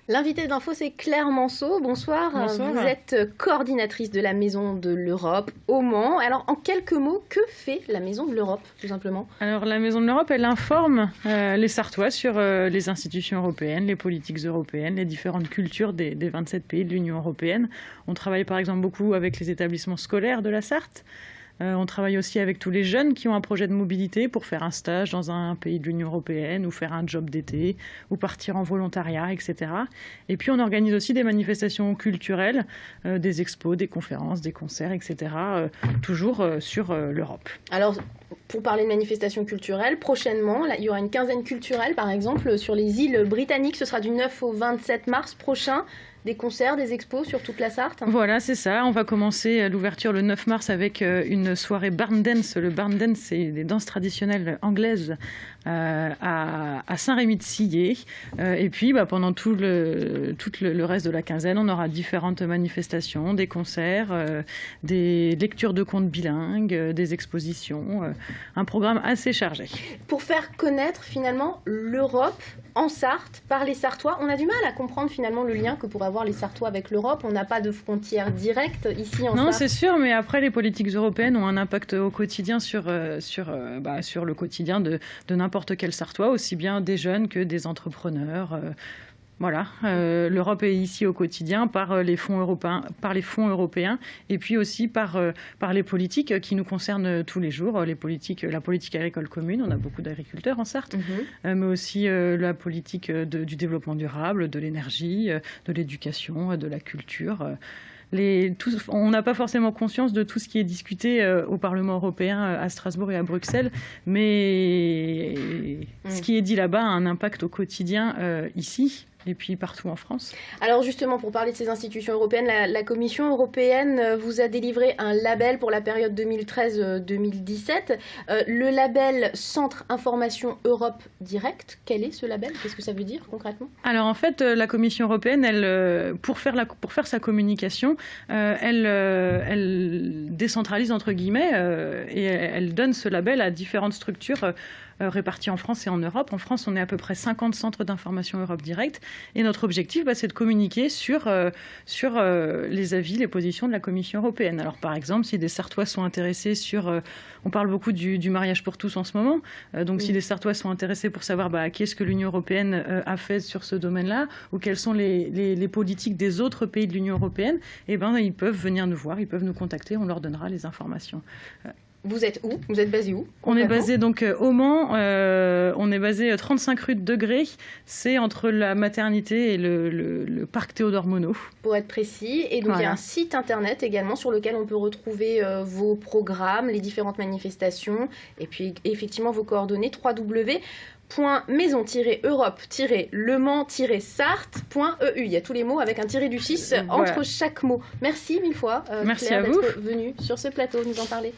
L'invité d'info, c'est Claire Manceau. Bonsoir. Bonsoir. Vous êtes coordinatrice de la Maison de l'Europe au Mans. Alors, en quelques mots, que fait la Maison de l'Europe, tout simplement? Alors, la Maison de l'Europe, elle informe les Sarthois sur les institutions européennes, les politiques européennes, les différentes cultures des 27 pays de l'Union européenne. On travaille par exemple beaucoup avec les établissements scolaires de la Sarthe. On travaille aussi avec tous les jeunes qui ont un projet de mobilité pour faire un stage dans un pays de l'Union européenne ou faire un job d'été ou partir en volontariat, etc. Et puis on organise aussi des manifestations culturelles, des expos, des conférences, des concerts, etc. Toujours sur l'Europe. Alors, pour parler de manifestations culturelles, prochainement, là, il y aura une quinzaine culturelle, par exemple, sur les îles britanniques. Ce sera du 9 au 27 mars prochain. Des concerts, des expos sur toute la Sarthe. Voilà, c'est ça. On va commencer l'ouverture le 9 mars avec une soirée barn dance. Le barn dance, c'est des danses traditionnelles anglaises à Saint-Rémy-de-Sillé. Et puis, pendant tout le reste de la quinzaine, on aura différentes manifestations, des concerts, des lectures de contes bilingues, des expositions. Un programme assez chargé. Pour faire connaître finalement l'Europe en Sarthe par les Sarthois, on a du mal à comprendre finalement le lien que pourraient avoir les Sarthois avec l'Europe. On n'a pas de frontières directes ici en Sarthe. Non, c'est sûr, mais après, les politiques européennes ont un impact au quotidien sur le quotidien de n'importe quel Sarthois, aussi bien des jeunes que des entrepreneurs. Voilà, l'Europe est ici au quotidien par les fonds européens et puis aussi par les politiques qui nous concernent tous les jours, la politique agricole commune, on a beaucoup d'agriculteurs en Sarthe, mais aussi la politique du développement durable, de l'énergie, de l'éducation, de la culture. On n'a pas forcément conscience de tout ce qui est discuté au Parlement européen à Strasbourg et à Bruxelles, mais ce qui est dit là-bas a un impact au quotidien ici. Et puis partout en France. Alors justement, pour parler de ces institutions européennes, la Commission européenne vous a délivré un label pour la période 2013-2017. Le label Centre Information Europe Direct, quel est ce label? Qu'est-ce que ça veut dire concrètement? Alors en fait, la Commission européenne, pour faire sa communication, elle décentralise entre guillemets et elle donne ce label à différentes structures répartis en France et en Europe. En France, on est à peu près 50 centres d'information Europe Direct. Et notre objectif, c'est de communiquer sur les avis, les positions de la Commission européenne. Alors, par exemple, si des Sarthois sont intéressés on parle beaucoup du mariage pour tous en ce moment. Donc, si des Sarthois sont intéressés pour savoir qu'est-ce que l'Union européenne a fait sur ce domaine-là, ou quelles sont les politiques des autres pays de l'Union européenne, ils peuvent venir nous voir, ils peuvent nous contacter, on leur donnera les informations. Vous êtes où? Vous êtes basé où? On est basé donc au Mans, on est basé 35 rue de Degré, c'est entre la maternité et le parc Théodore Monod. Pour être précis, et donc voilà. Il y a un site internet également sur lequel on peut retrouver vos programmes, les différentes manifestations, et puis effectivement vos coordonnées, www.maison-europe-lemans-sarthe.eu. Il y a tous les mots avec un tiré du 6 entre chaque mot. Merci mille fois, Merci Claire, à vous d'être venue sur ce plateau nous en parler.